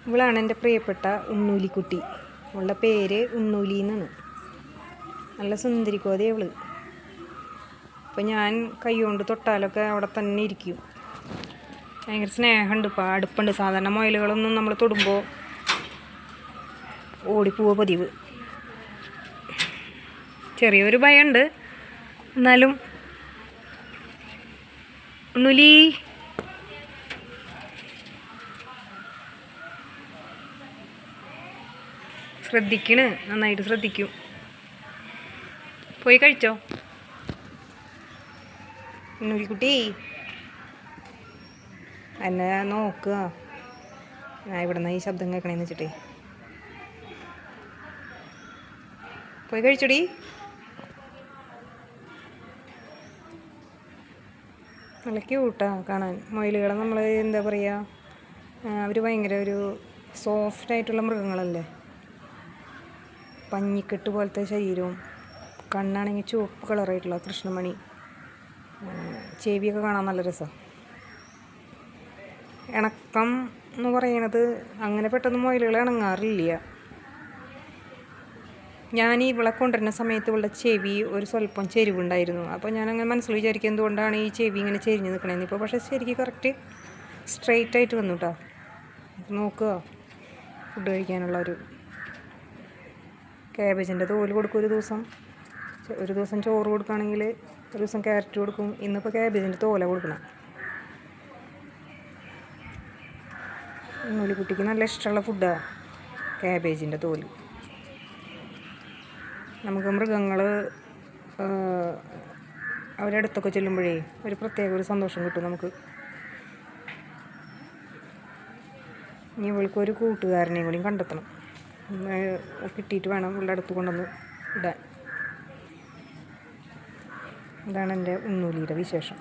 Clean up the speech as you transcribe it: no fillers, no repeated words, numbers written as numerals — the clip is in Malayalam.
ഇവളാണ് എൻ്റെ പ്രിയപ്പെട്ട ഉണ്ണൂലിക്കുട്ടി. അവളുടെ പേര് ഉണ്ണൂലി എന്നാണ്. നല്ല സുന്ദരി കോതയാണ് അവള്. ഇപ്പം ഞാൻ കൈ കൊണ്ട് തൊട്ടാലൊക്കെ അവിടെ തന്നെ ഇരിക്കും. ഭയങ്കര സ്നേഹമുണ്ട്. ഇപ്പം അടുപ്പുണ്ട്. സാധാരണ മുയലുകളൊന്നും നമ്മൾ തൊടുമ്പോൾ ഓടിപ്പോവുക പതിവ്. ചെറിയൊരു ഭയമുണ്ട്, എന്നാലും ഉണ്ണൂലി ശ്രദ്ധിക്കണ്, നന്നായിട്ട് ശ്രദ്ധിക്കും. പോയി കഴിച്ചോ ഉണ്ണൂലിക്കുട്ടി? എന്നെ നോക്കുക. ഞാൻ ഇവിടെ നിന്ന് ഈ ശബ്ദം കേൾക്കണേന്ന് വെച്ചിട്ടേ. പോയി കഴിച്ചോടി. നല്ല ക്യൂട്ടാ കാണാൻ. മുയലുകളെ നമ്മൾ എന്താ പറയുക, അവർ ഭയങ്കര ഒരു സോഫ്റ്റായിട്ടുള്ള മൃഗങ്ങളല്ലേ. പഞ്ഞിക്കെട്ട് പോലത്തെ ശരീരവും, കണ്ണാണെങ്കിൽ ചുവപ്പ് കളറായിട്ടുള്ള കൃഷ്ണമണി, ചെവിയൊക്കെ കാണാൻ നല്ല രസമാണ്. ഇണക്കം എന്ന് പറയണത് അങ്ങനെ പെട്ടെന്ന് മുയലുകൾ ഇണങ്ങാറില്ല. ഞാൻ ഇവളെ കൊണ്ടുവരുന്ന സമയത്ത് ഇവളുടെ ചെവി ഒരു സ്വല്പം ചെരിവുണ്ടായിരുന്നു. അപ്പോൾ ഞാനങ്ങനെ മനസ്സിൽ വിചാരിക്കും എന്തുകൊണ്ടാണ് ഈ ചെവി ഇങ്ങനെ ചെരിഞ്ഞ് നിൽക്കണേന്ന്. ഇപ്പോൾ പക്ഷേ ശരിക്കും കറക്റ്റ് സ്ട്രെയിറ്റ് ആയിട്ട് വന്നു കേട്ടോ. നോക്കുക, ഫുഡ് കഴിക്കാനുള്ള ഒരു ക്യാബേജിൻ്റെ തോല് കൊടുക്കും ഒരു ദിവസം ചോറ് കൊടുക്കുകയാണെങ്കിൽ ഒരു ദിവസം ക്യാരറ്റ് കൊടുക്കും. ഇന്നിപ്പോൾ ക്യാബേജിൻ്റെ തോല കൊടുക്കണം. ഉണ്ണൂലിക്കുട്ടിക്ക് നല്ല ഇഷ്ടമുള്ള ഫുഡാണ് ക്യാബേജിൻ്റെ തോല്. നമുക്ക് മൃഗങ്ങൾ അവരുടെ അടുത്തൊക്കെ ചെല്ലുമ്പോഴേ ഒരു പ്രത്യേക ഒരു സന്തോഷം കിട്ടും നമുക്ക്. ഇനി ഇവൾക്കൊരു കൂട്ടുകാരനെയും കൂടി കണ്ടെത്തണം. കിട്ടിയിട്ട് വേണം ഇവളുടെ അടുത്ത് കൊണ്ടുവന്ന് ഇടാൻ. ഇതാണ് എൻ്റെ ഉണ്ണൂലിയുടെ വിശേഷം.